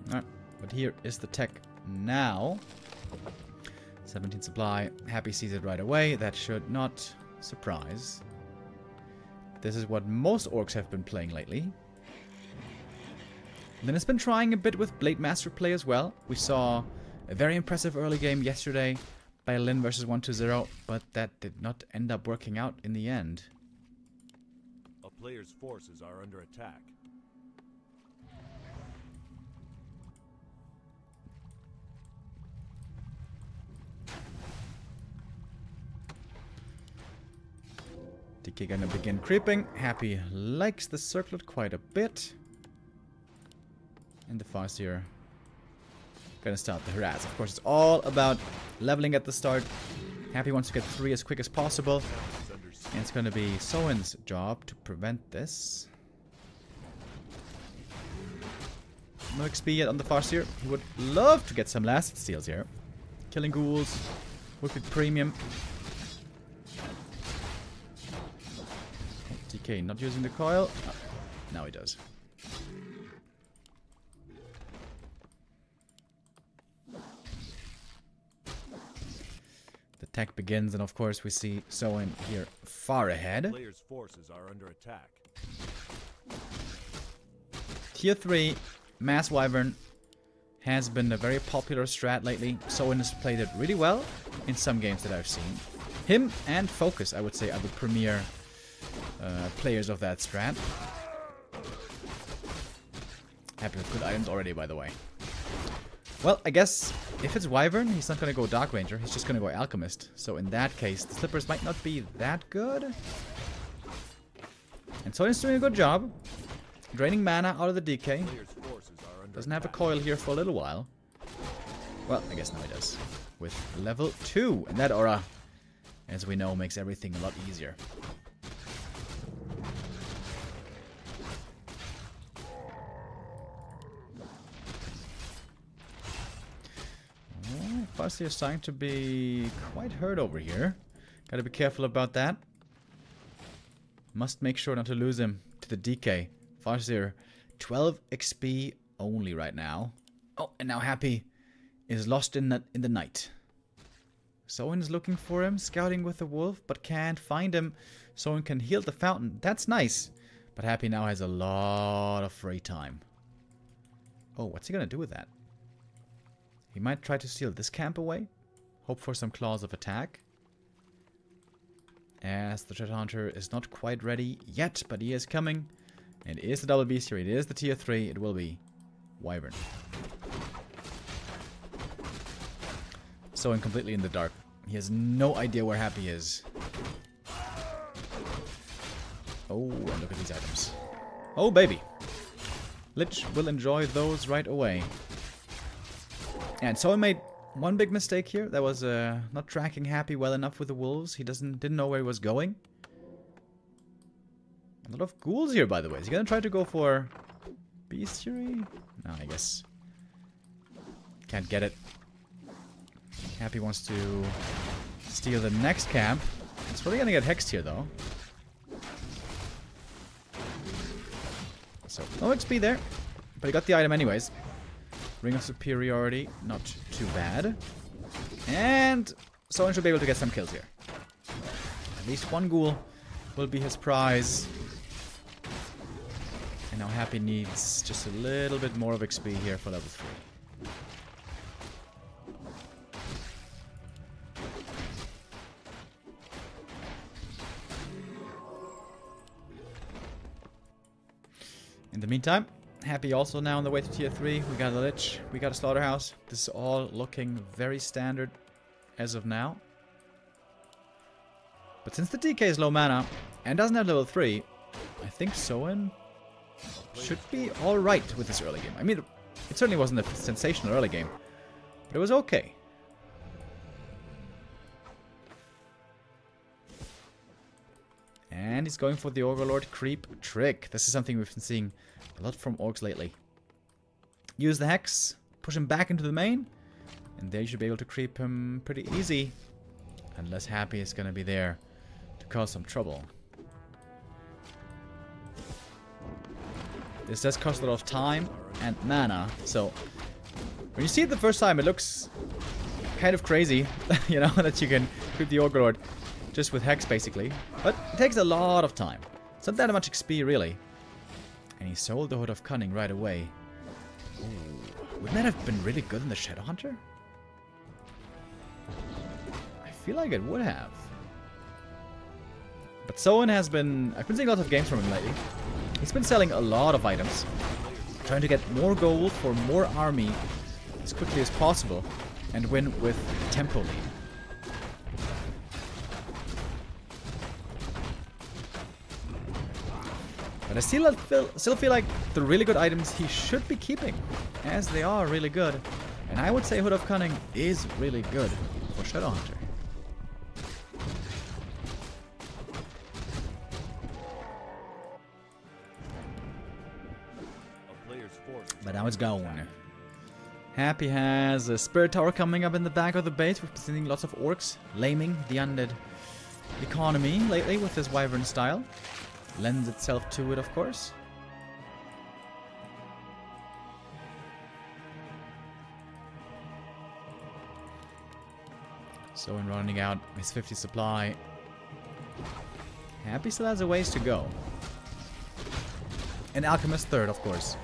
Alright, but here is the tech now. 17 supply. Happy sees it right away. That should not surprise. This is what most orcs have been playing lately. Then it's been trying a bit with Blade Master play as well. We saw a very impressive early game yesterday by Lin versus 120, but that did not end up working out in the end. A player's forces are under attack. DK gonna begin creeping. Happy likes the circlet quite a bit. And the Farseer gonna start the harass. Of course, it's all about leveling at the start. Happy wants to get 3 as quick as possible. And it's gonna be Soin's job to prevent this. No XP yet on the Farseer. He would love to get some last steals here. Killing ghouls. Would be premium. DK not using the coil. Oh, now he does. The attack begins, and of course we see Soin here far ahead. Player's forces are under attack. Tier 3 Mass Wyvern has been a very popular strat lately. Soin has played it really well in some games that I've seen. Him and Focus, I would say, are the premier players of that strat. Happy with good items already, by the way. Well, I guess if it's Wyvern, he's not going to go Dark Ranger. He's just going to go Alchemist. So in that case, the Slippers might not be that good. And Soin's doing a good job. Draining mana out of the DK. Doesn't have a coil here for a little while. Well, I guess now he does. With level 2. And that aura, as we know, makes everything a lot easier. Farseer is starting to be quite hurt over here. Gotta be careful about that. Must make sure not to lose him to the DK. Farseer, 12 XP only right now. Oh, and now Happy is lost in the night. Soin is looking for him, scouting with the wolf, but can't find him. Soin can heal the fountain. That's nice. But Happy now has a lot of free time. Oh, what's he gonna do with that? He might try to steal this camp away. Hope for some claws of attack. As the Treasure Hunter is not quite ready yet, but he is coming. And it is the double beast here. It is the tier 3. It will be Wyvern. Soin completely in the dark. He has no idea where Happy is. Oh, and look at these items. Oh, baby. Lich will enjoy those right away. And Soin made one big mistake here. That was not tracking Happy well enough with the wolves. He didn't know where he was going. A lot of ghouls here, by the way. Is he gonna try to go for bestiary? No, I guess. Can't get it. Happy wants to steal the next camp. It's probably gonna get hexed here, though. So, no XP there. But he got the item anyways. Ring of Superiority, not too bad. And Soin should be able to get some kills here. At least one ghoul will be his prize. And now Happy needs just a little bit more of XP here for level 3. In the meantime, Happy also now on the way to tier 3. We got a Lich, we got a Slaughterhouse. This is all looking very standard as of now. But since the DK is low mana and doesn't have level 3, I think Soin should be alright with this early game. I mean, it certainly wasn't a sensational early game, but it was okay. And he's going for the Overlord creep trick. This is something we've been seeing a lot from orcs lately. Use the Hex, push him back into the main, and there you should be able to creep him pretty easy. Unless Happy is going to be there to cause some trouble. This does cost a lot of time and mana, so when you see it the first time, it looks kind of crazy, you know, that you can equip the Overlord just with Hex, basically. But it takes a lot of time. It's not that much XP, really. And he sold the Hood of Cunning right away. Ooh. Wouldn't that have been really good in the Shadowhunter? I feel like it would have. But Soin has been... I've been seeing lots of games from him lately. He's been selling a lot of items. Trying to get more gold for more army as quickly as possible. And win with tempo lead. But I still feel like the really good items he should be keeping, as they are really good. And I would say Hood of Cunning is really good for Shadowhunter. But now it's gone. Happy has a Spirit Tower coming up in the back of the base, representing lots of orcs, laming the undead economy lately with this Wyvern style. Lends itself to it, of course. So in running out his 50 supply. Happy still has a ways to go. And Alchemist third, of course.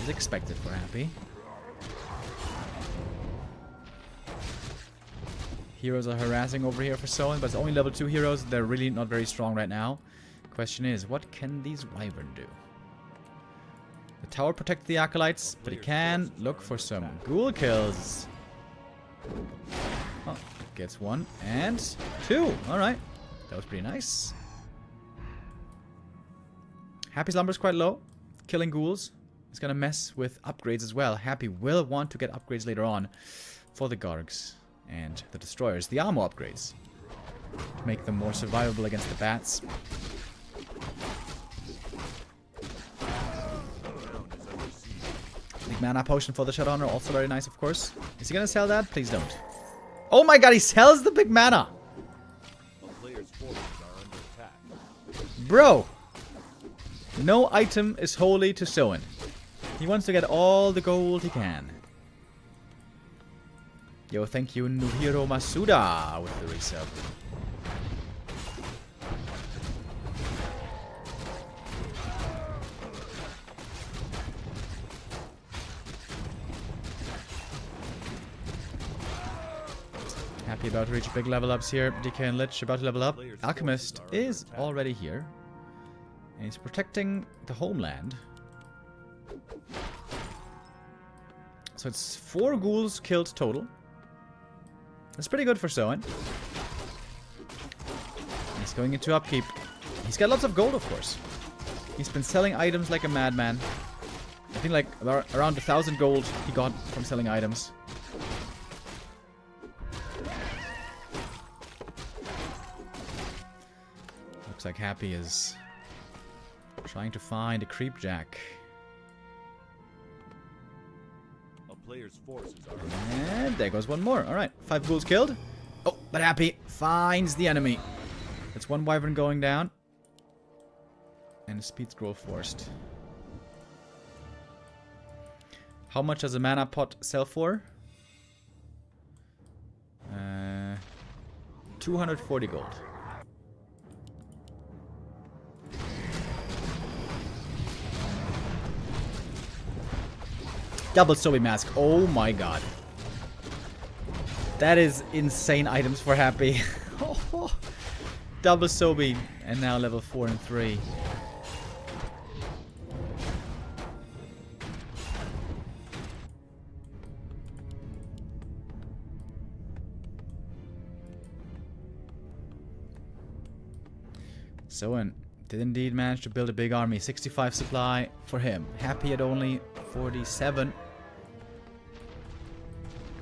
Is expected for Happy. Heroes are harassing over here for Soin, but it's only level 2 heroes. They're really not very strong right now. Question is, what can these Wyvern do? The tower protects the Acolytes, but he can look for some ghoul kills. Oh, gets 1 and 2. Alright. That was pretty nice. Happy's lumber is quite low. Killing ghouls is going to mess with upgrades as well. Happy will want to get upgrades later on for the Gargs and the Destroyers. The armor upgrades to make them more survivable against the bats. Big mana potion for the Shadowhunter, also very nice, of course. Is he going to sell that? Please don't. Oh my god, he sells the big mana! Bro! No item is holy to Soin. He wants to get all the gold he can. Yo, thank you, Nuhiro Masuda, with the resub. Happy about to reach big level ups here. DK and Lich about to level up. Alchemist is already here. And he's protecting the homeland. So it's 4 ghouls killed total. That's pretty good for Soin. He's going into upkeep. He's got lots of gold, of course. He's been selling items like a madman. I think like around 1,000 gold he got from selling items. Looks like Happy is trying to find a creepjack. And there goes one more. Alright, 5 ghouls killed. Oh, but Happy finds the enemy. That's 1 Wyvern going down. And a speed scroll forced. How much does a mana pot sell for? 240 gold. Double Sobi Mask. Oh my god. That is insane items for Happy. Double Sobi. And now level 4 and 3. Soin did indeed manage to build a big army. 65 supply for him. Happy at only 47.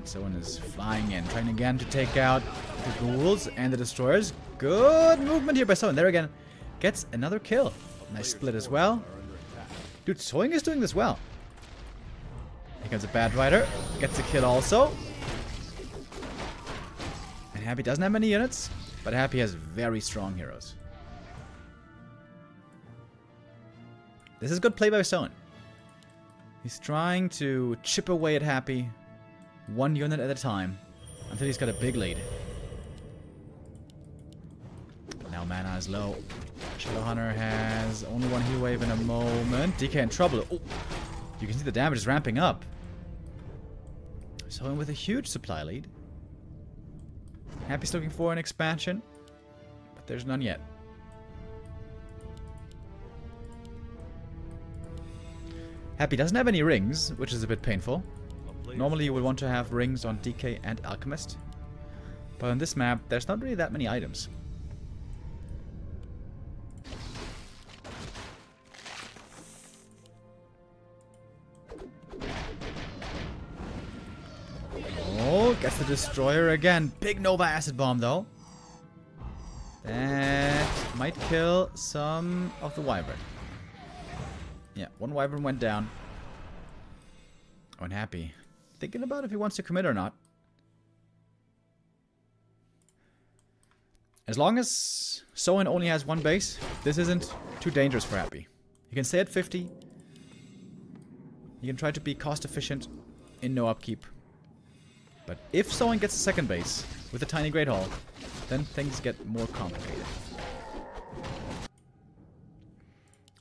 Soin is flying in, trying again to take out the ghouls and the destroyers. Good movement here by Soin. There again, gets another kill. Nice split as well. Dude, Soin is doing this well. Here comes a Bad Rider. Gets a kill also. And Happy doesn't have many units, but Happy has very strong heroes. This is good play by Soin. He's trying to chip away at Happy, one unit at a time, until he's got a big lead. Now mana is low. Shadowhunter has only one heal wave in a moment. DK in trouble. Oh, you can see the damage is ramping up. Soin with a huge supply lead. Happy's looking for an expansion, but there's none yet. Happy doesn't have any rings, which is a bit painful. Normally you would want to have rings on DK and Alchemist, but on this map there's not really that many items. Oh, gets the Destroyer again. Big Nova Acid Bomb though. That might kill some of the Wyvern. Yeah, one Wyvern went down. Unhappy. Thinking about if he wants to commit or not. As long as Soin only has one base, this isn't too dangerous for Happy. He can stay at 50. He can try to be cost efficient in no upkeep. But if Soin gets a second base with a tiny Great Hall, then things get more complicated.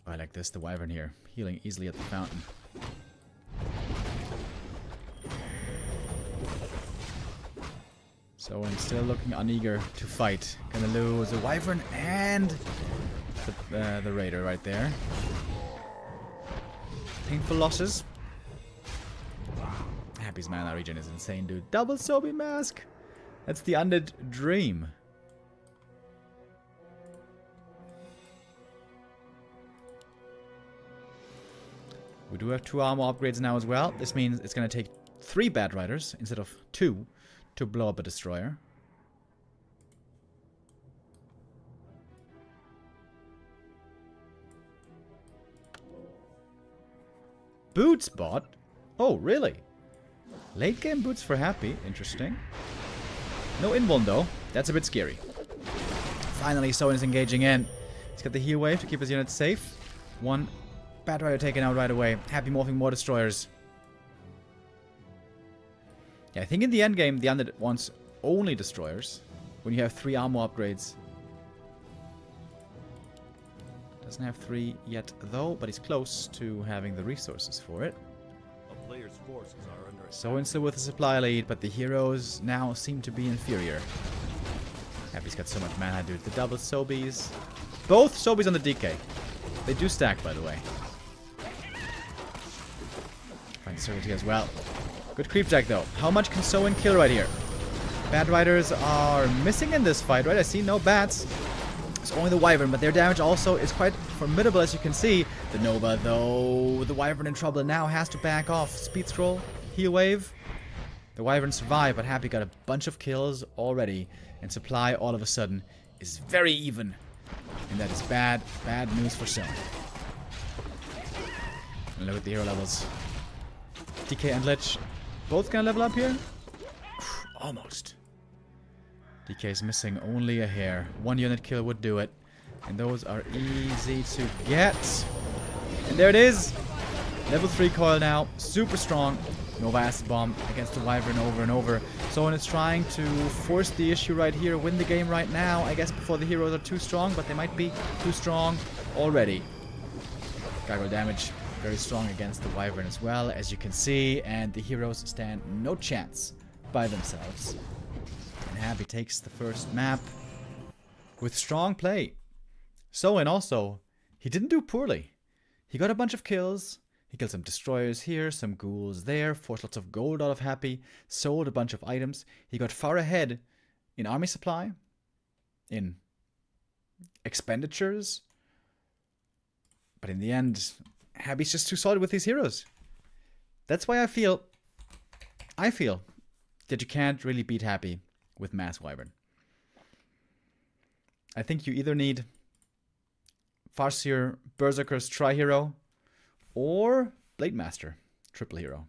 I like this, the Wyvern here, healing easily at the fountain. Soin still looking uneager to fight. Gonna lose the Wyvern and the Raider right there. Painful losses. Happy's mana regen is insane, dude. Double Sobi Mask! That's the Undead Dream. We do have 2 armor upgrades now as well. This means it's going to take 3 Bat Riders instead of 2 to blow up a Destroyer. Boots bot? Oh, really? Late game boots for Happy. Interesting. No invuln though. That's a bit scary. Finally, Soin is engaging in. He's got the heal wave to keep his units safe. One Bat Rider taken out right away. Happy morphing more Destroyers. Yeah, I think in the end game, the Undead wants only Destroyers. When you have 3 armor upgrades. Doesn't have 3 yet though, but he's close to having the resources for it. A player's forces are under attack. Soin still with a supply lead, but the heroes now seem to be inferior. Happy's got so much mana, dude. The double Sobies. Both Sobies on the DK. They do stack, by the way. Find certainty as well. Good creep jack, though. How much can Soin kill right here? Bat Riders are missing in this fight, right? I see no bats. It's only the Wyvern, but their damage also is quite formidable, as you can see. The Nova, though, the Wyvern in trouble now has to back off. Speed scroll, heal wave. The Wyvern survived, but Happy got a bunch of kills already. And supply, all of a sudden, is very even. And that is bad news for Soin. And look at the hero levels. DK and Lich, both gonna level up here? Almost. DK is missing only a hair. 1 unit kill would do it. And those are easy to get. And there it is. Level 3 coil now. Super strong. Nova Acid Bomb against the Wyvern over and over. Soin is trying to force the issue right here. Win the game right now. I guess before the heroes are too strong. But they might be too strong already. Gargoyle damage. Very strong against the Wyvern as well, as you can see. And the heroes stand no chance by themselves. And Happy takes the first map with strong play. Soin also, he didn't do poorly. He got a bunch of kills. He killed some Destroyers here, some Ghouls there, forced lots of gold out of Happy, sold a bunch of items. He got far ahead in army supply, in expenditures. But in the end, Happy's just too solid with these heroes. That's why I feel that you can't really beat Happy with Mass Wyvern. I think you either need Farseer, Berserker's Tri-Hero, or Blade Master, Triple Hero.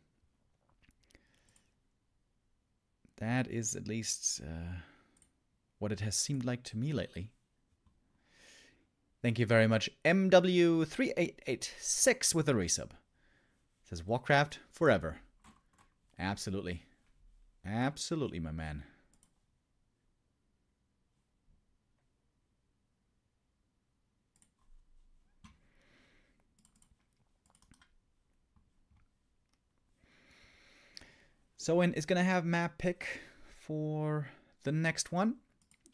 That is at least what it has seemed like to me lately. Thank you very much, MW3886 with a resub. Says Warcraft forever. Absolutely. Absolutely, my man. Soin is going to have map pick for the next one.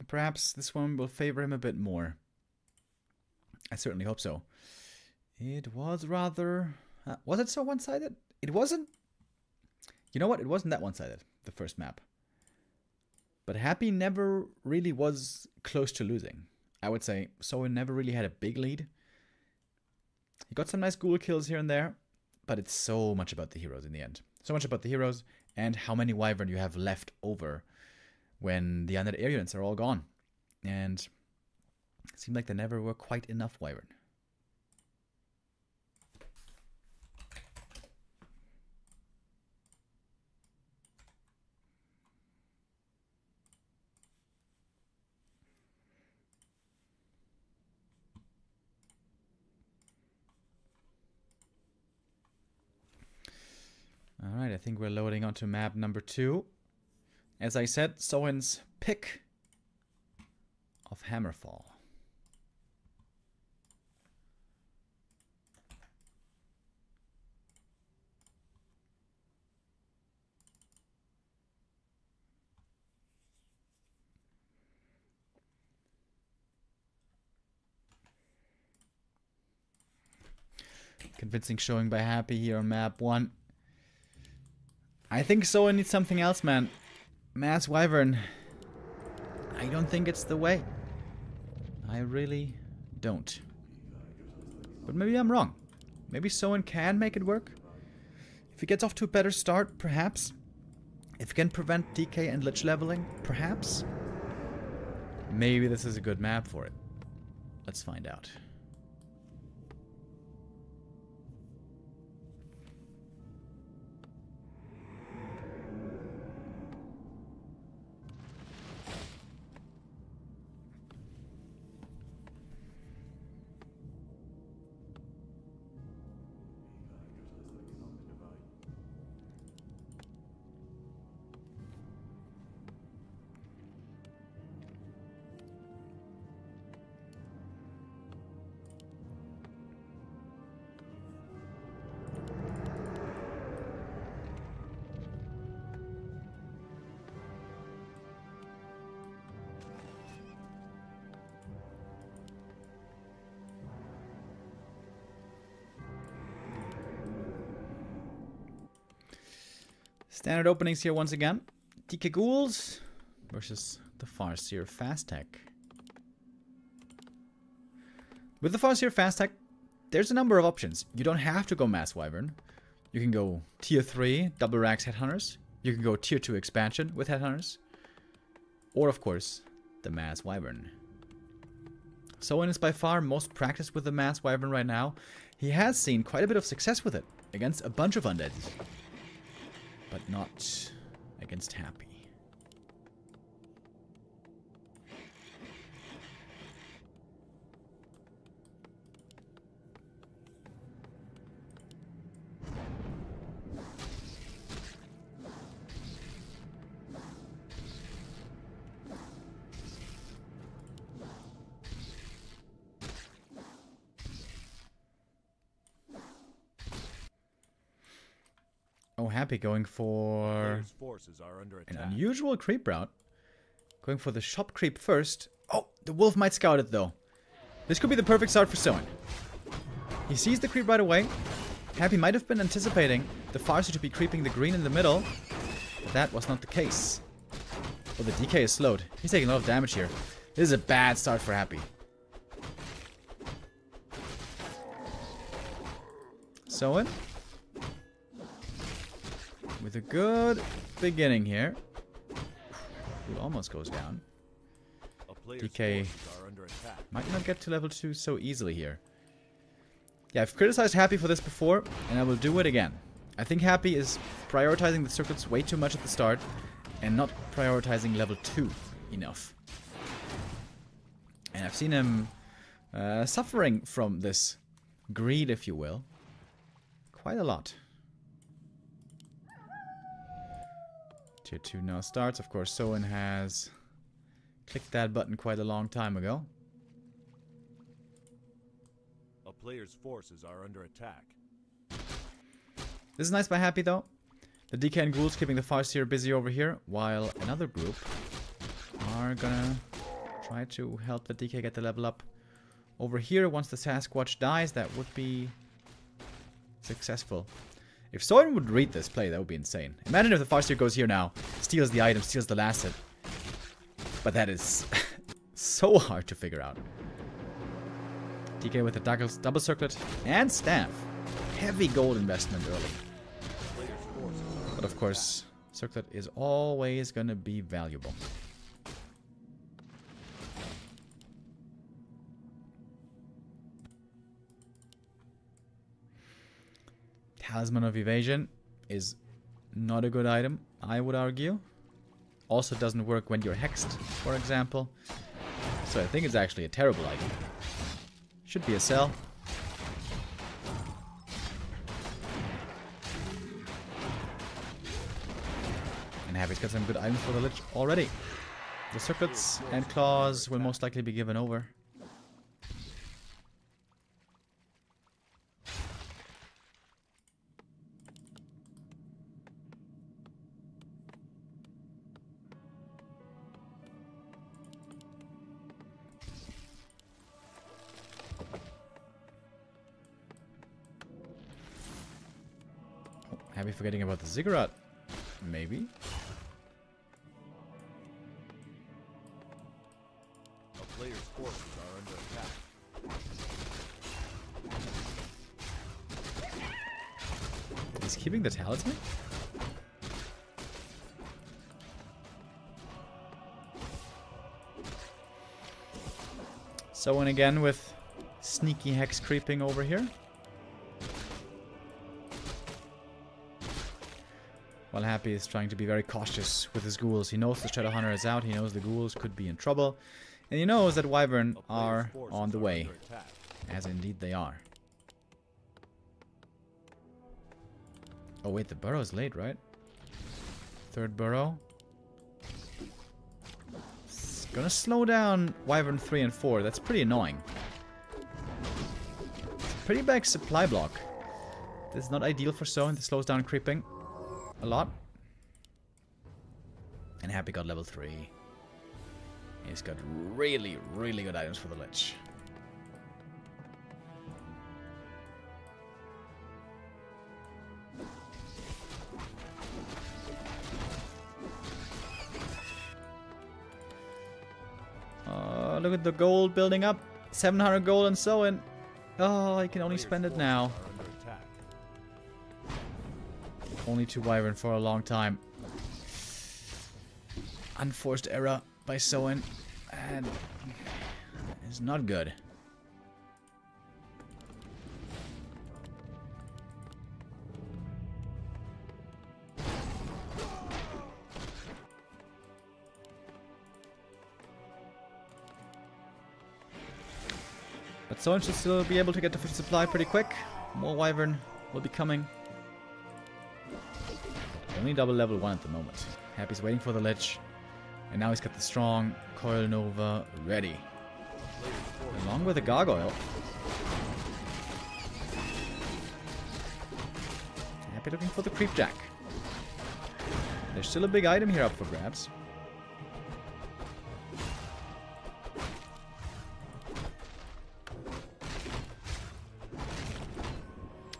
Perhaps this one will favor him a bit more. I certainly hope so. It was rather... was it so one-sided? It wasn't... You know what? It wasn't that one-sided, the first map. But Happy never really was close to losing. I would say Soin never really had a big lead. He got some nice ghoul kills here and there, but it's so much about the heroes in the end. So much about the heroes and how many Wyvern you have left over when the undead air units are all gone. And it seemed like there never were quite enough Wyvern. Alright, I think we're loading onto map number 2. As I said, Soin's pick of Hammerfall. Convincing showing by Happy here on map 1. I think Soin needs something else, man. Mass Wyvern. I don't think it's the way. I really don't. But maybe I'm wrong. Maybe Soin can make it work. If he gets off to a better start, perhaps. If he can prevent DK and Lich leveling, perhaps. Maybe this is a good map for it. Let's find out. Standard openings here once again. DK Ghouls versus the Farseer Fast Tech. With the Farseer Fast Tech, there's a number of options. You don't have to go Mass Wyvern. You can go Tier 3 Double Rax Headhunters. You can go Tier 2 Expansion with Headhunters. Or, of course, the Mass Wyvern. Soin is by far most practiced with the Mass Wyvern right now. He has seen quite a bit of success with it against a bunch of undeads. But not against Happy. Oh, Happy going for an unusual creep route. Going for the shop creep first. Oh, the wolf might scout it though. This could be the perfect start for Soin. He sees the creep right away. Happy might have been anticipating the Farseer to be creeping the green in the middle, but that was not the case. Oh, the DK is slowed. He's taking a lot of damage here. This is a bad start for Happy. Soin with a good beginning here. It almost goes down. DK might not get to level 2 so easily here. Yeah, I've criticized Happy for this before, and I will do it again. I think Happy is prioritizing the circuits way too much at the start, and not prioritizing level 2 enough. And I've seen him suffering from this greed, if you will, quite a lot. Tier 2 now starts. Of course, Soin has clicked that button quite a long time ago. A player's forces are under attack. This is nice by Happy, though. The DK and Ghouls keeping the Farseer busy over here, while another group are gonna try to help the DK get the level up. Over here, once the Sasquatch dies, that would be successful. If Soin would read this play, that would be insane. Imagine if the Farseer goes here now, steals the item, steals the last hit. But that is so hard to figure out. DK with the double circlet and staff. Heavy gold investment early. But of course, circlet is always going to be valuable. Talisman of Evasion is not a good item, I would argue. Also doesn't work when you're hexed, for example. So I think it's actually a terrible item. Should be a sell. And Happy's got some good items for the Lich already. The circlets and claws will most likely be given over. Happy forgetting about the ziggurat. Maybe. A player's forces are under attack. He's keeping the talisman? Soin again with sneaky hex creeping over here. While Happy is trying to be very cautious with his ghouls. He knows the Shadow Hunter is out. He knows the ghouls could be in trouble. And he knows that Wyvern are on the way. As indeed they are. Oh wait, the burrow is late, right? Third burrow. It's gonna slow down Wyvern 3 and 4. That's pretty annoying. It's a pretty big supply block. This is not ideal for Soin. This slows down creeping a lot. And Happy got level 3. He's got really, really good items for the Lich. Look at the gold building up. 700 gold and Soin. Oh, I can only spend it now. Only 2 Wyvern for a long time. Unforced error by Soin. And it's not good. But Soin should still be able to get the 50 supply pretty quick. More Wyvern will be coming. Only double level 1 at the moment. Happy's waiting for the Lich. And now he's got the strong Coil Nova ready. Along with the Gargoyle. Happy looking for the Creep Jack. There's still a big item here up for grabs.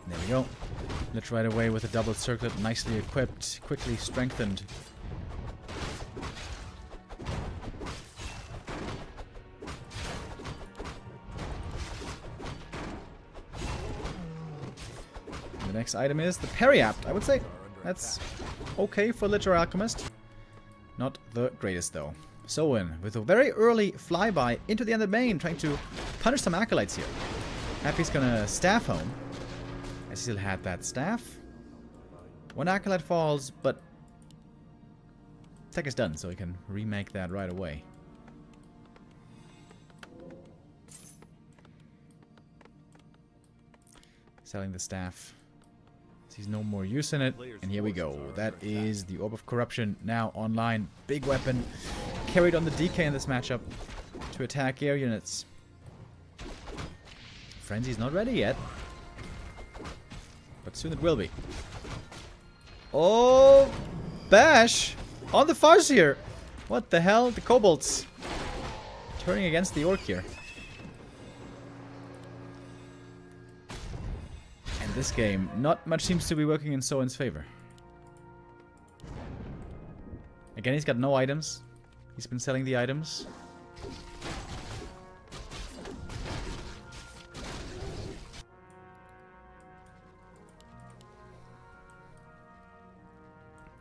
There we go. Lich right away with a double circlet, nicely equipped, quickly strengthened. And the next item is the Periapt. I would say that's okay for Lich or Alchemist. Not the greatest though. Soin with a very early flyby into the end main, trying to punish some acolytes here. Happy's gonna staff home. I still had that staff. 1 acolyte falls, but tech is done, so we can remake that right away. Selling the staff. Sees no more use in it. And here we go. That is the Orb of Corruption now online. Big weapon. Carried on the DK in this matchup to attack air units. Frenzy's not ready yet. But soon it will be. Oh, Bash on the Farseer. What the hell? The Kobolds turning against the Orc here. And this game, not much seems to be working in Soin's favor. Again, he's got no items. He's been selling the items.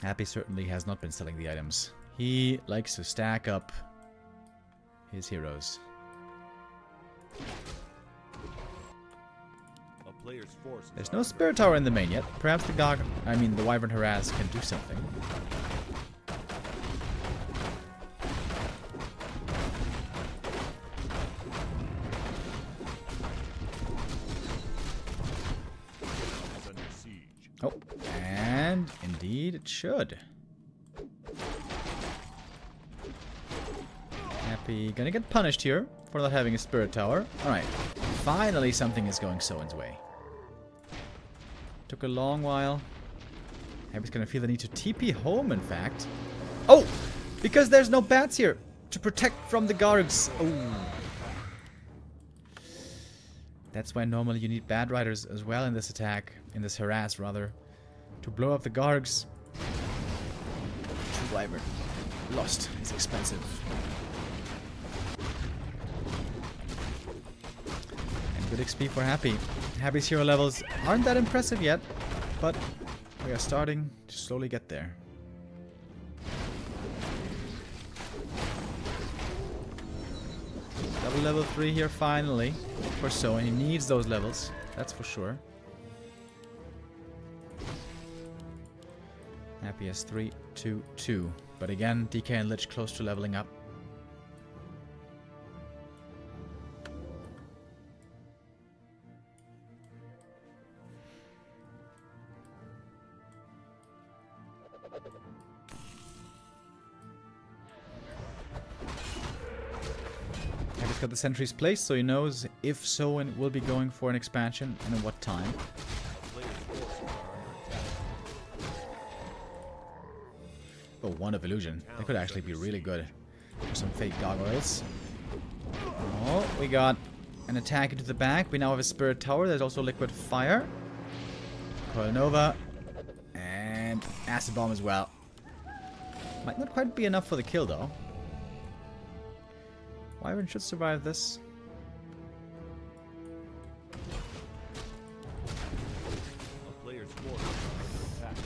Happy certainly has not been selling the items. He likes to stack up his heroes. There's no Spirit Tower in the main yet. Perhaps the Wyvern Harass can do something. Oh, and indeed it should. Happy gonna get punished here for not having a Spirit Tower. Alright, finally something is going Soin's way. Took a long while. Happy's gonna feel the need to TP home, in fact. Oh! Because there's no bats here to protect from the Gargs. Oh. That's why normally you need Bat Riders as well in this attack. In this harass, rather. To blow up the Gargs. Wyvern. Lost is expensive. And good XP for Happy. Happy's hero levels aren't that impressive yet, but we are starting to slowly get there. Double level 3 here finally for Soin. He needs those levels, that's for sure. Happy has 3, 2, 2. But again, DK and Lich close to leveling up. Happy's got the sentries placed, so he knows if Soin will be going for an expansion and at what time. Oh, Wand of Illusion. That could actually be really good for some fake gargoyles. Oh, we got an attack into the back. We now have a Spirit Tower. There's also Liquid Fire. Coil Nova. And Acid Bomb as well. Might not quite be enough for the kill, though. Wyvern should survive this.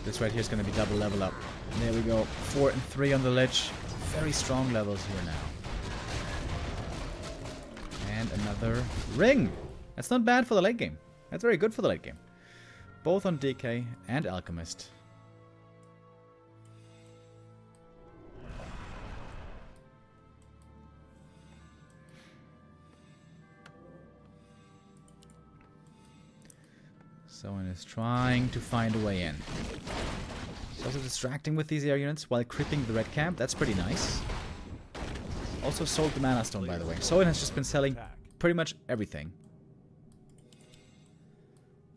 This right here is going to be double level up. And there we go. 4 and 3 on the Lich. Very strong levels here now. And another ring. That's not bad for the late game. That's very good for the late game. Both on DK and Alchemist. Soin is trying to find a way in. He's also distracting with these air units while creeping the red camp. That's pretty nice. Also sold the Mana Stone, by the way. Soin has just been selling pretty much everything.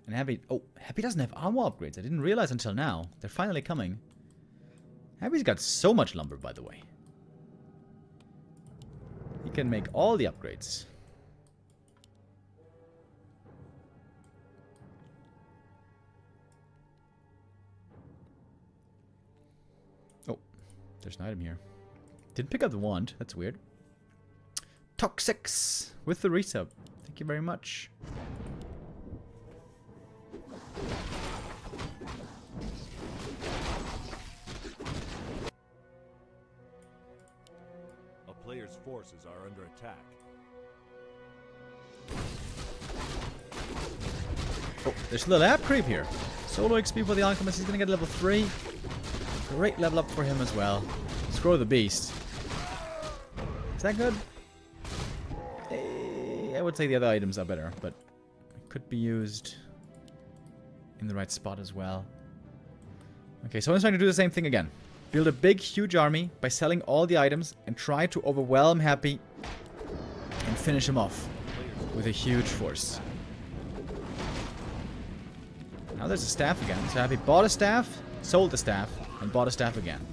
And Happy... Oh, Happy doesn't have armor upgrades. I didn't realize until now. They're finally coming. Happy's got so much lumber, by the way. He can make all the upgrades. Oh, there's an item here. Didn't pick up the wand. That's weird. Toxics with the resub. Thank you very much. A player's forces are under attack. Oh, there's a little app creep here. Solo XP for the Alchemist. He's gonna get level 3. Great level up for him as well. Scroll the Beast. Is that good? I would say the other items are better, but it could be used in the right spot as well. Okay, so I'm trying to do the same thing again. Build a big, huge army by selling all the items and try to overwhelm Happy and finish him off with a huge force. Now there's a staff again. So Happy bought a staff, sold the staff, and bought a staff again.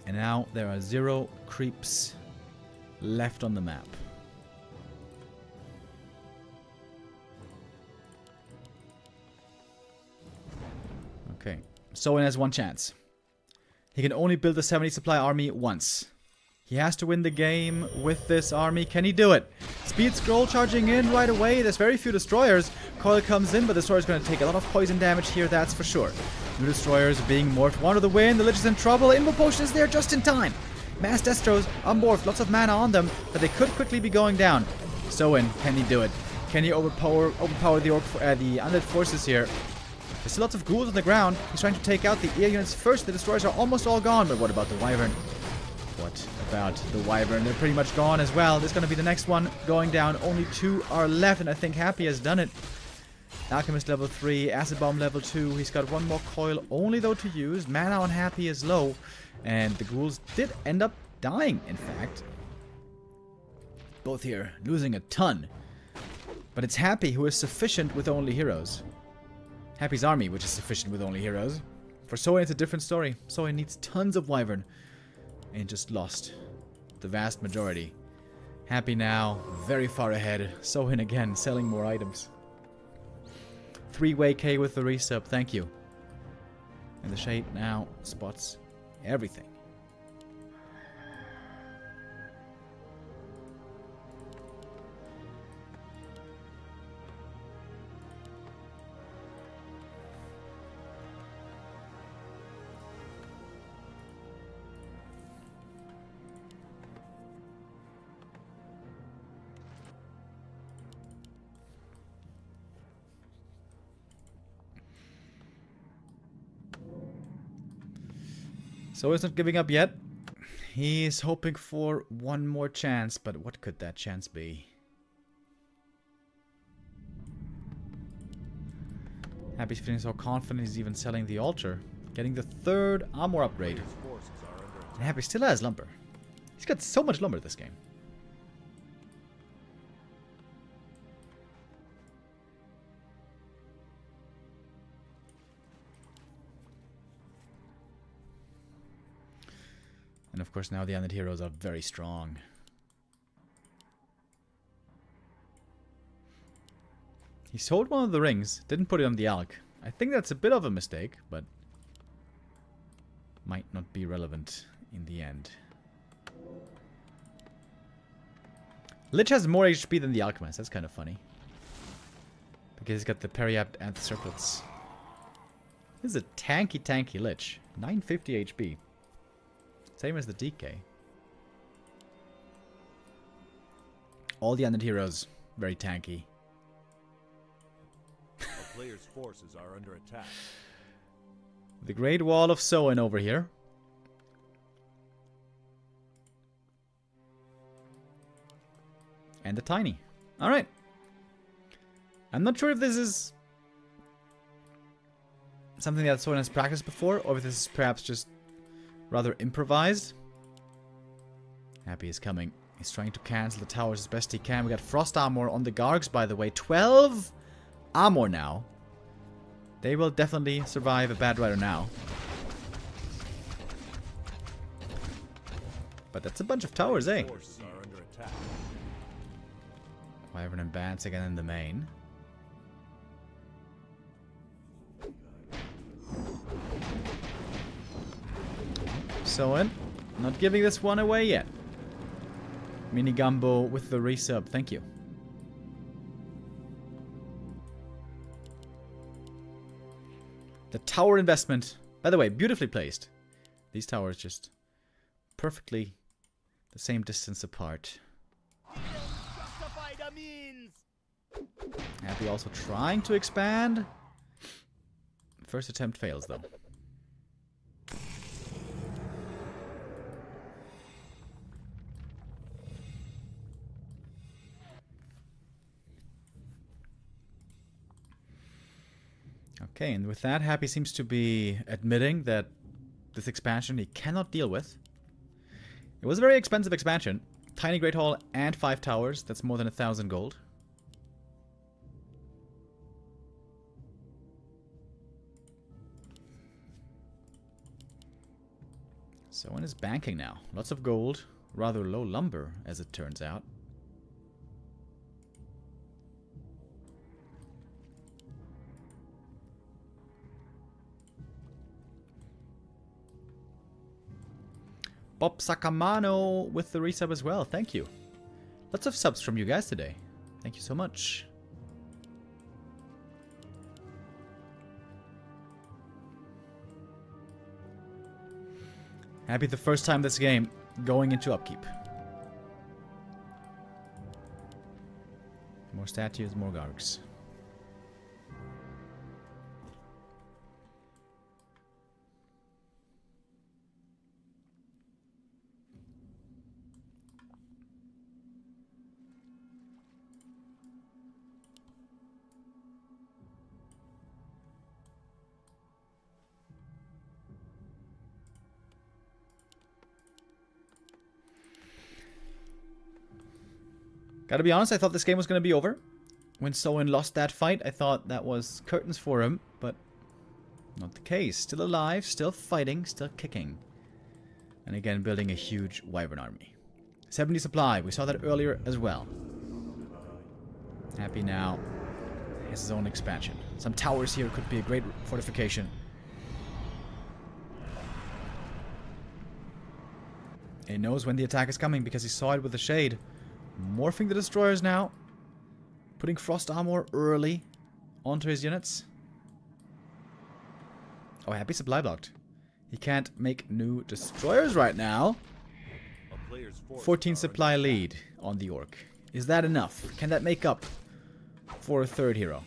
And now there are 0 creeps left on the map. Okay, Soin has one chance. He can only build a 70 supply army once. He has to win the game with this army. Can he do it? Speed scroll charging in right away. There's very few destroyers. Coil comes in, but the destroyer's going to take a lot of poison damage here, that's for sure. New destroyers being morphed. One to the win. The Lich is in trouble. Invo potion is there just in time. Mass Destros are morphed. Lots of mana on them, but they could quickly be going down. Soin, can he do it? Can he overpower the undead forces here? There's lots of ghouls on the ground. He's trying to take out the EA units first. The destroyers are almost all gone, but what about the Wyvern? What about the Wyvern? They're pretty much gone as well. This is going to be the next one going down. Only 2 are left, and I think Happy has done it. Alchemist level 3, Acid Bomb level 2. He's got 1 more coil only though to use. Mana on Happy is low. And the ghouls did end up dying, in fact. Both here losing a ton. But it's Happy who is sufficient with only heroes. Happy's army, which is sufficient with only heroes. For Soin, it's a different story. Soin needs tons of Wyvern. And just lost the vast majority. Happy now, very far ahead. Soin again, selling more items. 3-way K with the resub, thank you. And the shade now spots everything. So he's not giving up yet. He's hoping for one more chance, but what could that chance be? Happy's feeling so confident he's even selling the altar. Getting the 3rd armor upgrade. And Happy still has lumber. He's got so much lumber this game. And of course now the undead heroes are very strong. He sold one of the rings, didn't put it on the Alk. I think that's a bit of a mistake, but might not be relevant in the end. Lich has more HP than the Alchemist, that's kind of funny. Because he's got the Periapt and the circlets. This is a tanky Lich. 950 HP. Same as the DK. All the undead heroes, very tanky. A player's forces are under attack. The Great Wall of Soin over here. And the Tiny. Alright. I'm not sure if this is something that Soin has practiced before, or if this is perhaps just rather improvised. Happy is coming. He's trying to cancel the towers as best he can. We got frost armor on the Gargs, by the way. 12 armor now. They will definitely survive a bad rider now. But that's a bunch of towers, eh? Wyvern and Bats again in the main. Soin, not giving this one away yet. Mini Gumbo with the resub, thank you. The tower investment, by the way, beautifully placed. These towers just perfectly the same distance apart. Happy also trying to expand. First attempt fails, though. Okay, and with that, Happy seems to be admitting that this expansion he cannot deal with. It was a very expensive expansion. Tiny Great Hall and 5 towers. That's more than 1,000 gold. Soin is banking now. Lots of gold. Rather low lumber, as it turns out. Bob Sakamano with the resub as well. Thank you. Lots of subs from you guys today. Thank you so much. Happy the first time this game going into upkeep. More statues, more gargs. Gotta be honest, I thought this game was gonna be over. When Soin lost that fight, I thought that was curtains for him, but not the case. Still alive, still fighting, still kicking. And again, building a huge wyvern army. 70 supply, we saw that earlier as well. Happy now has his own expansion. Some towers here could be a great fortification. He knows when the attack is coming because he saw it with the shade. Morphing the destroyers now. Putting frost armor early onto his units. Oh, Happy supply blocked. He can't make new destroyers right now. 14 supply lead on the orc. Is that enough? Can that make up for a third hero?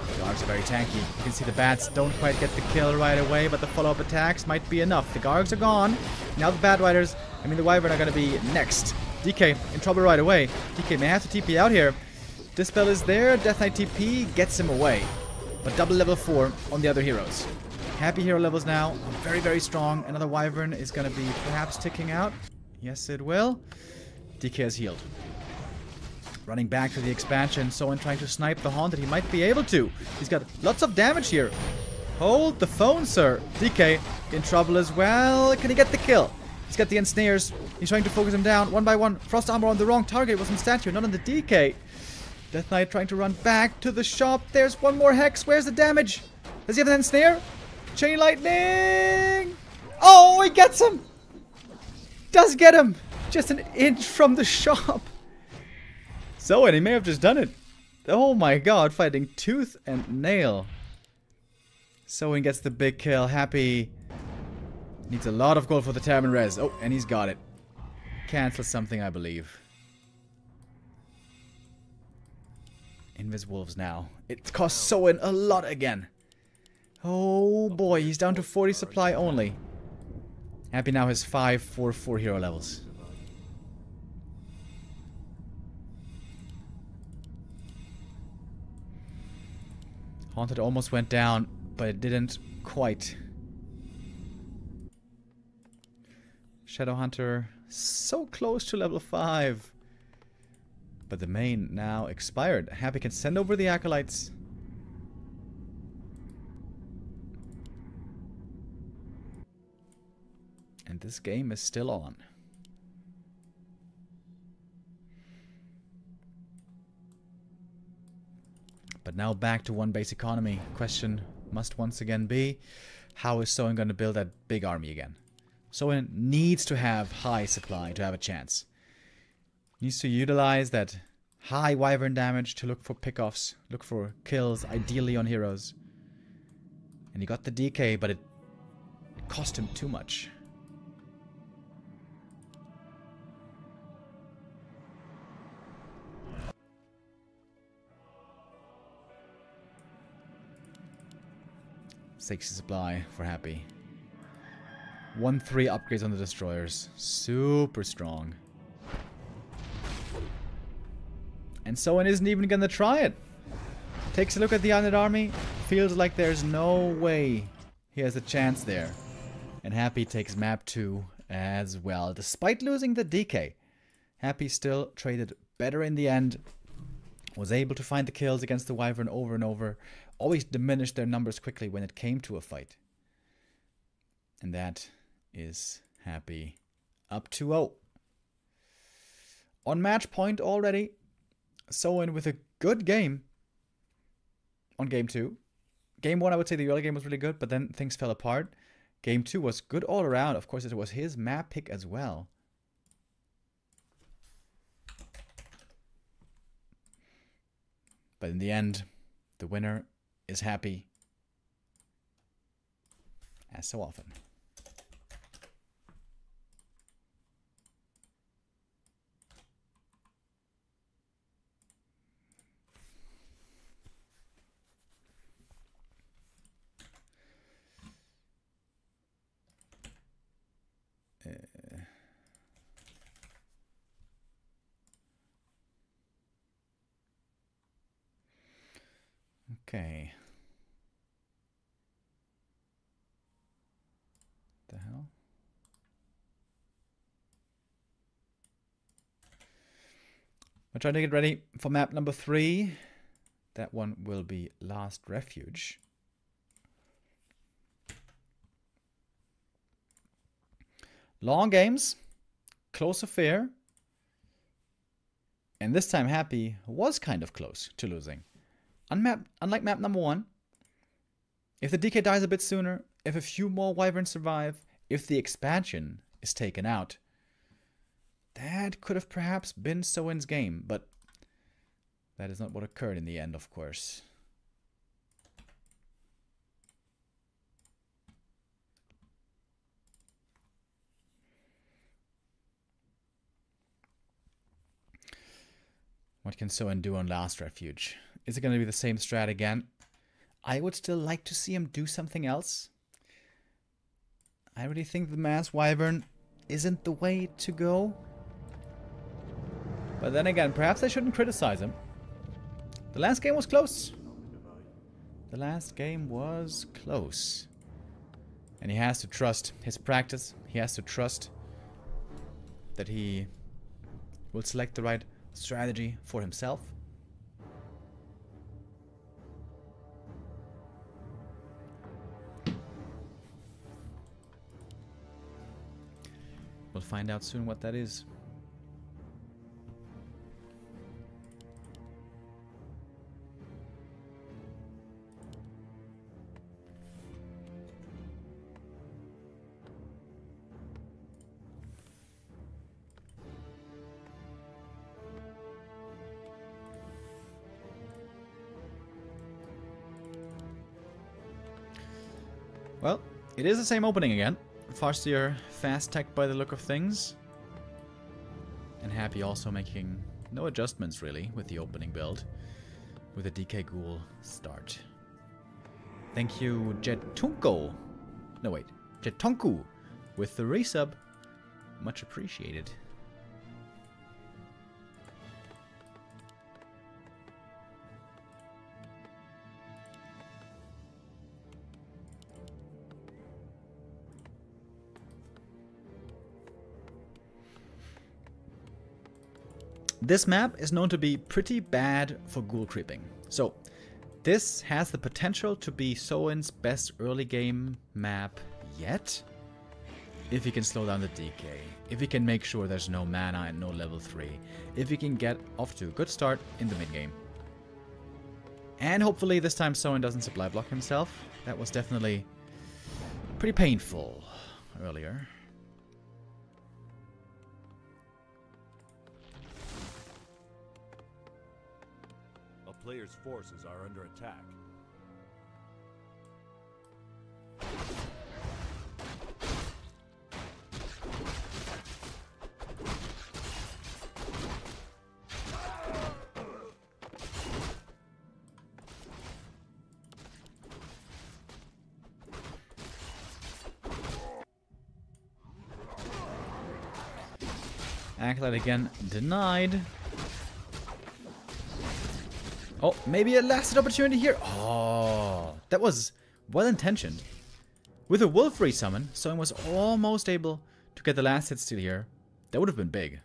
The Gargs are very tanky. You can see the bats don't quite get the kill right away, but the follow-up attacks might be enough. The Gargs are gone. Now the Bat Riders, the Wyvern are going to be next. DK in trouble right away. DK may have to TP out here. Dispel is there. Death Knight TP gets him away. But double level 4 on the other heroes. Happy hero levels now. Very, very strong. Another Wyvern is going to be perhaps ticking out. Yes, it will. DK has healed. Running back to the expansion. Soin trying to snipe the Haunted. He might be able to. He's got lots of damage here. Hold the phone, sir. DK in trouble as well. Can he get the kill? He's got the ensnares. He's trying to focus him down one by one. Frost armor on the wrong target. It was on statue, not on the DK. Death Knight trying to run back to the shop. There's one more hex. Where's the damage? Does he have an ensnare? Chain lightning. Oh, he gets him. Does get him. Just an inch from the shop. Soin, he may have just done it. Oh my god, fighting tooth and nail. Soin gets the big kill. Happy needs a lot of gold for the Tab and Res. Oh, and he's got it. Cancel something, I believe. Invis Wolves now. It costs Soin a lot again. Oh boy, he's down to 40 supply only. Happy now has 5 4 hero levels. Haunted almost went down, but it didn't quite. Shadowhunter so close to level 5. But the main now expired. Happy can send over the acolytes. And this game is still on. But now back to one base economy. Question must once again be, how is Soin going to build that big army again? Soin needs to have high supply to have a chance. Needs to utilize that high wyvern damage to look for pickoffs, look for kills, ideally on heroes. And he got the DK, but it cost him too much. 60 supply for Happy. 1-3 upgrades on the destroyers. Super strong. And Soin isn't even gonna try it. Takes a look at the undead army. Feels like there's no way he has a chance there. And Happy takes map 2 as well. Despite losing the DK, Happy still traded better in the end. Was able to find the kills against the Wyvern over and over. Always diminished their numbers quickly when it came to a fight. And that is Happy up 2-0. On match point already. Soin with a good game on game 2. Game 1, I would say the early game was really good, but then things fell apart. Game 2 was good all around. Of course, it was his map pick as well. But in the end, the winner is Happy. As so often. Okay. The hell? I'm trying to get ready for map number 3. That one will be Last Refuge. Long games, close affair. And this time Happy was kind of close to losing. Unlike map number 1, if the DK dies a bit sooner, if a few more Wyverns survive, if the expansion is taken out, that could have perhaps been Soin's game, but that is not what occurred in the end, of course. What can Soin do on Last Refuge? Is it going to be the same strat again? I would still like to see him do something else. I really think the Mass Wyvern isn't the way to go. But then again, perhaps I shouldn't criticize him. The last game was close. The last game was close. And he has to trust his practice. He has to trust that he will select the right strategy for himself. We'll find out soon what that is. Well, it is the same opening again. Farseer fast tech by the look of things. And Happy also making no adjustments really with the opening build. With a DK Ghoul start. Thank you Jetunko. No wait, Jetonku with the resub. Much appreciated. This map is known to be pretty bad for ghoul creeping. So, this has the potential to be Soin's best early game map yet. If he can slow down the DK. If he can make sure there's no mana and no level 3. If he can get off to a good start in the mid game. And hopefully this time Soin doesn't supply block himself. That was definitely pretty painful earlier. Players' forces are under attack. Acolyte again denied. Oh, maybe a last opportunity here. Oh, that was well intentioned. With a wolf resummon, Soin was almost able to get the last hit steal here. That would have been big.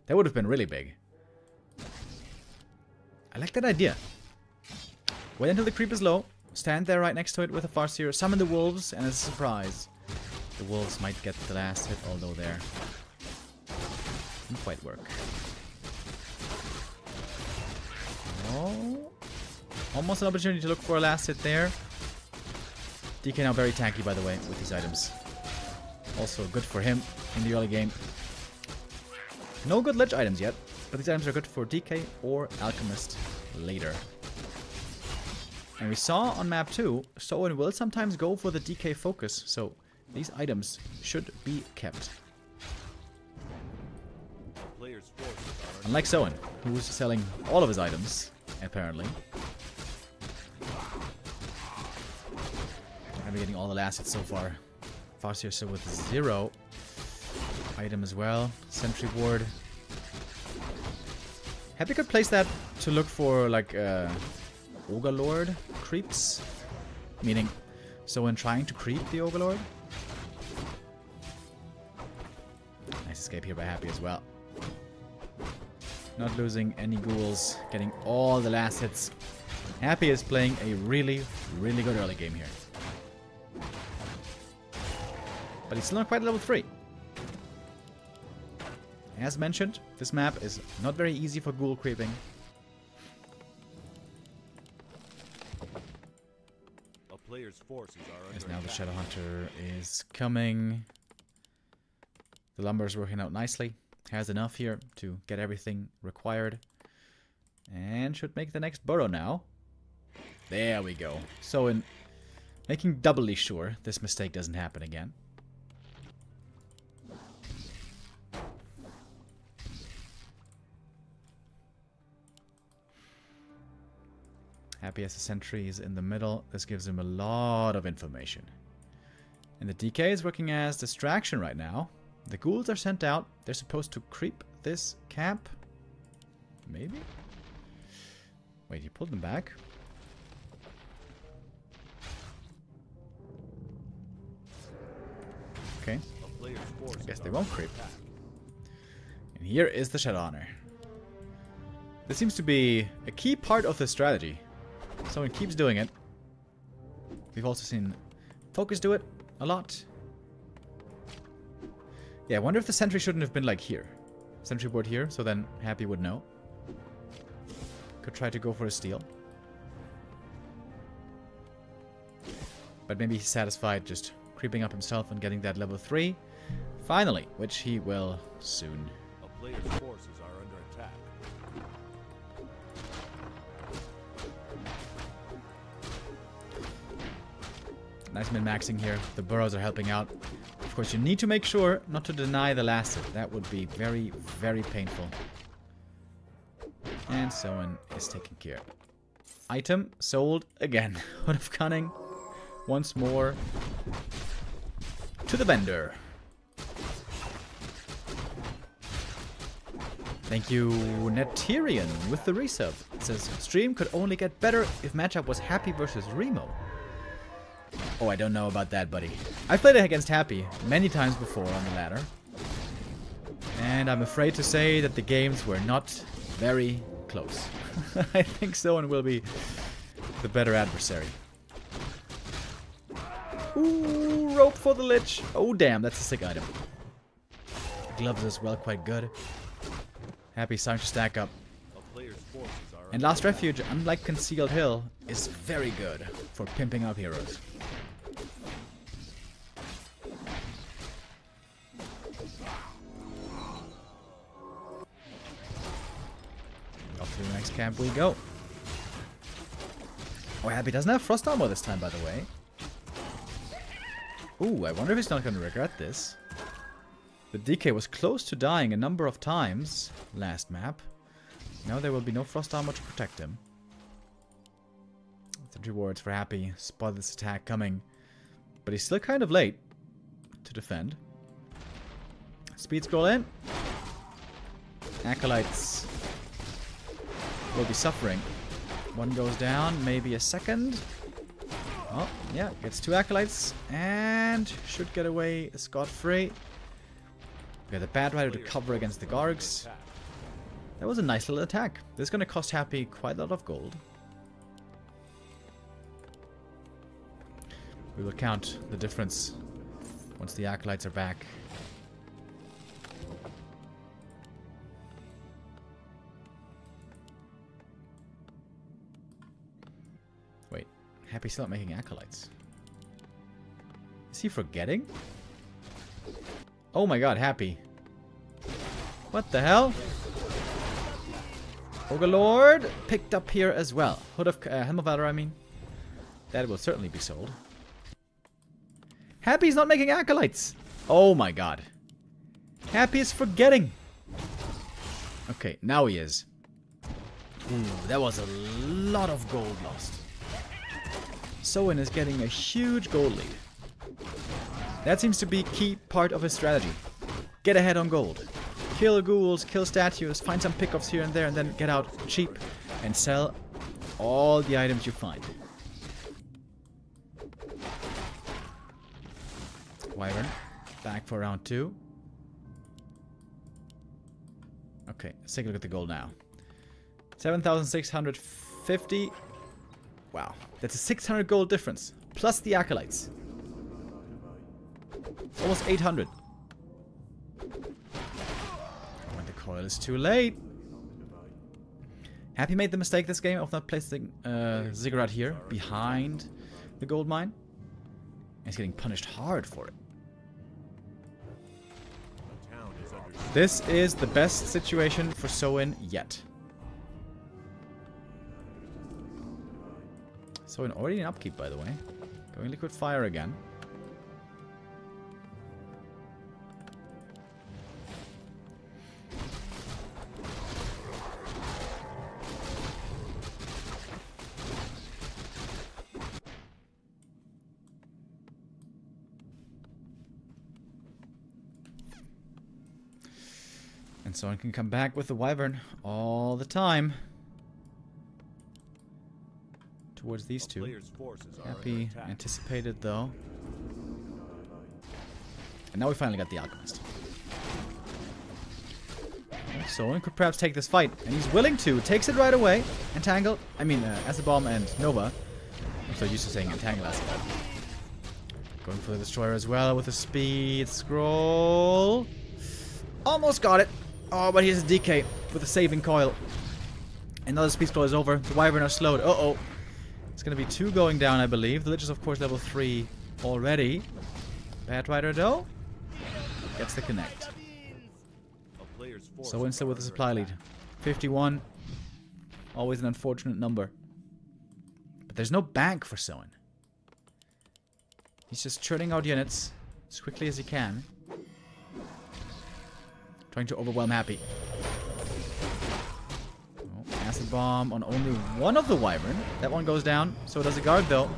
That would have been really big. I like that idea. Wait until the creep is low. Stand there right next to it with a Farseer. Summon the wolves, and as a surprise, the wolves might get the last hit, although there didn't quite work. Oh, almost an opportunity to look for a last hit there. DK now very tanky, by the way, with these items. Also good for him in the early game. No good lich items yet, but these items are good for DK or Alchemist later. And we saw on map 2, Soin will sometimes go for the DK focus, so these items should be kept. Unlike Soin, who's selling all of his items, apparently. I've been getting all the last hits so far. Farseer still with 0 item as well. Sentry ward. Happy could place that to look for like Ogre Lord creeps. Meaning, so when trying to creep the Ogre Lord. Nice escape here by Happy as well. Not losing any ghouls. Getting all the last hits. Happy is playing a really, really good early game here. But he's still not quite level 3. As mentioned, this map is not very easy for ghoul creeping. A player's forces are As under now the attack. Shadow Hunter is coming. The lumber is working out nicely. Has enough here to get everything required. And should make the next burrow now. There we go. So in making doubly sure this mistake doesn't happen again. Happy as the sentry is in the middle. This gives him a lot of information. And the DK is working as distraction right now. The ghouls are sent out. They're supposed to creep this camp. Maybe? Wait, he pulled them back? Okay. I guess they won't creep. And here is the Shadow Hunter. This seems to be a key part of the strategy. Someone keeps doing it. We've also seen Focus do it a lot. Yeah, I wonder if the sentry shouldn't have been like here. Sentry board here, so then Happy would know. Could try to go for a steal. But maybe he's satisfied just creeping up himself and getting that level 3. Finally, which he will soon. A player's forces are under attack. Nice min-maxing here. The burrows are helping out. Of course, you need to make sure not to deny the last hit. That would be very, very painful. And Soin is taken care. Item sold again. Hood of Cunning. Once more. To the vendor. Thank you, Netirian, with the resub. It says, stream could only get better if matchup was Happy versus Remo. Oh, I don't know about that, buddy. I've played against Happy many times before on the ladder. And I'm afraid to say that the games were not very close. I think Soin will be the better adversary. Ooh, rope for the Lich. Oh, damn, that's a sick item. Gloves as well, quite good. Happy starting to stack up. And Last Refuge, unlike Concealed Hill, is very good for pimping up heroes. Off to the next camp we go. Oh, Happy doesn't have Frost Armor this time, by the way. Ooh, I wonder if he's not going to regret this. The DK was close to dying a number of times last map. Now there will be no Frost Armor to protect him. The rewards for Happy. Spot this attack coming. But he's still kind of late to defend. Speed scroll in. Acolytes will be suffering. One goes down, maybe a second. Oh, yeah, gets 2 Acolytes and should get away scot-free. We got the Bad Rider to cover against the Gargs. That was a nice little attack. This is going to cost Happy quite a lot of gold. We will count the difference once the Acolytes are back. Wait, Happy's still not making Acolytes. Is he forgetting? Oh my god, Happy. What the hell? Ogre Lord picked up here as well. Hood of Helm of Valor, I mean. That will certainly be sold. Happy's not making Acolytes. Oh my god. Happy is forgetting. Okay, now he is. Ooh, that was a lot of gold lost. Soin is getting a huge gold lead. That seems to be key part of his strategy. Get ahead on gold. Kill ghouls, kill statues, find some pickups here and there, and then get out cheap and sell all the items you find. Wyvern, back for round 2. Okay, let's take a look at the gold now. 7,650. Wow, that's a 600 gold difference. Plus the Acolytes. Almost 800. When the coil is too late. Happy made the mistake this game of not placing Ziggurat here, behind the gold mine. And he's getting punished hard for it. This is the best situation for Soin yet. Soin already in upkeep, by the way. Going liquid fire again. And Soin can come back with the Wyvern all the time. Towards these two. Happy anticipated though. And now we finally got the Alchemist. Soin could perhaps take this fight. And he's willing to. Takes it right away. Entangle. I mean, Acid-Bomb and Nova. I'm so used to saying Entangle Acid-Bomb. Going for the Destroyer as well with a Speed Scroll. Almost got it. Oh, but here's a DK with a saving coil. Another Speed Scroll is over. The Wyvern are slowed. Uh-oh. It's going to be 2 going down, I believe. The Lich is, of course, level 3 already. Bad Rider, though, gets the connect. So still with the supply lead. 51. Always an unfortunate number. But there's no bank for Soin. He's just churning out units as quickly as he can. Trying to overwhelm Happy. Oh, Acid Bomb on only one of the Wyvern. That one goes down. So does the Guard, though.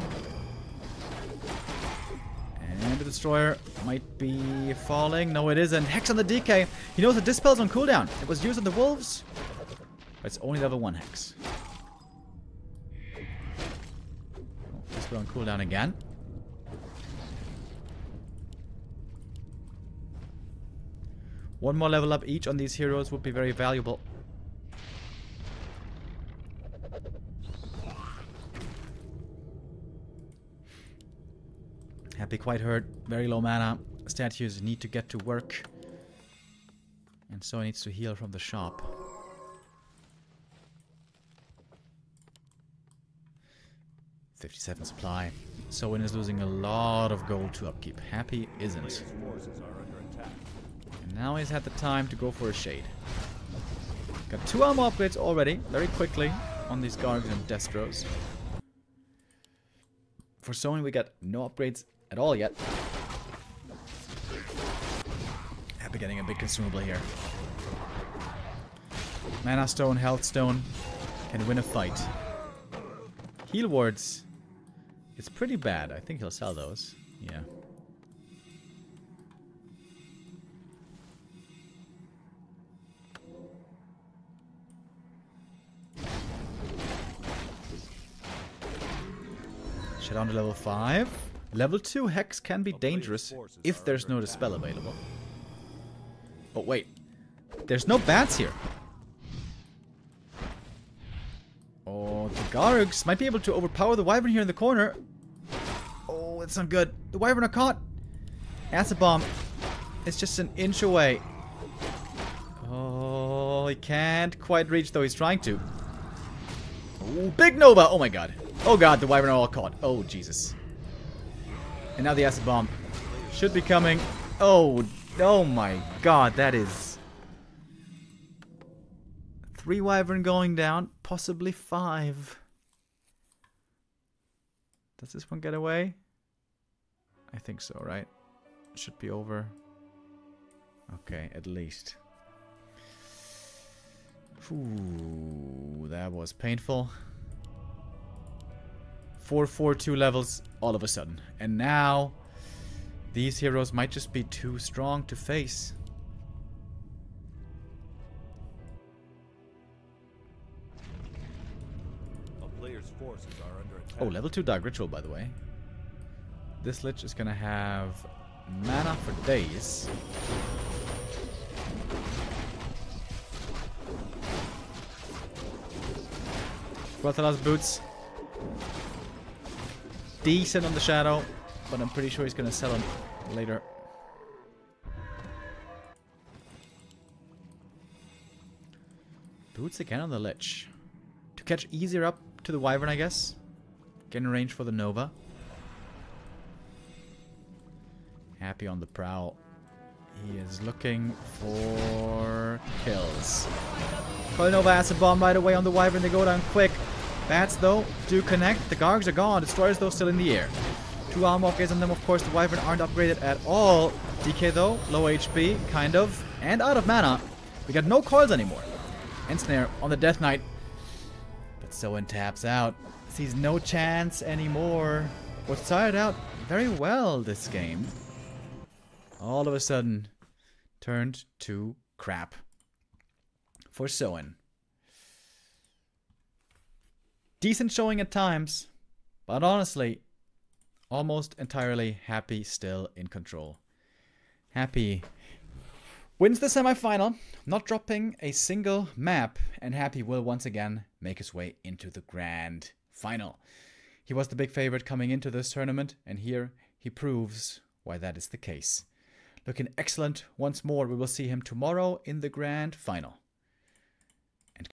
And the Destroyer might be falling. No, it isn't. Hex on the DK. He knows the Dispel's on cooldown. It was used on the Wolves. But it's only level 1 Hex. Oh, Dispel on cooldown again. One more level up each on these heroes would be very valuable. Happy quite hurt. Very low mana. Statues need to get to work. And so he needs to heal from the shop. $57 supply. Soin is losing a lot of gold to upkeep. Happy isn't. And now he's had the time to go for a shade. Got 2 armor upgrades already, very quickly, on these Gargs and Destros. For Soin, we got no upgrades at all yet. Happy getting a big consumable here. Mana Stone, Health Stone can win a fight. Heal Wards. It's pretty bad. I think he'll sell those. Yeah. Shut down to level 5. Level 2 Hex can be dangerous if there's no dispel available. Oh, wait. There's no bats here. Oh, the Gargs might be able to overpower the Wyvern here in the corner. Oh, that's not good. The Wyvern are caught. Acid Bomb. It's just an inch away. Oh, he can't quite reach, though he's trying to. Oh, big Nova. Oh my god. Oh god, the Wyvern are all caught. Oh, Jesus. And now the Acid Bomb should be coming. Oh, oh my god, that is... 3 Wyvern going down, possibly 5. Does this one get away? I think so, right? Should be over. Okay, at least. Ooh, that was painful. 4-4-2 levels all of a sudden. And now, these heroes might just be too strong to face. A player's forces are under attack. Oh, level 2 Dark Ritual, by the way. This Lich is gonna have mana for days. Barthel's boots. Decent on the Shadow, but I'm pretty sure he's gonna sell them later. Boots again on the Lich. To catch easier up to the Wyvern, I guess. Get in range for the Nova. Happy on the prowl. He is looking for kills. Coil Nova Acid Bomb right away on the Wyvern. They go down quick. Bats, though, do connect. The Gargs are gone. Destroyers, though, still in the air. 2 armor upgrades on them, of course. The Wyvern aren't upgraded at all. DK, though, low HP, kind of. And out of mana. We got no coils anymore. Ensnare on the Death Knight. But Soin taps out. Sees no chance anymore. Was started out very well this game. All of a sudden, turned to crap. For Soin. Decent showing at times, but honestly, almost entirely Happy still in control. Happy wins the semifinal, not dropping a single map, and Happy will once again make his way into the grand final. He was the big favorite coming into this tournament, and here he proves why that is the case. Looking excellent once more. We will see him tomorrow in the grand final.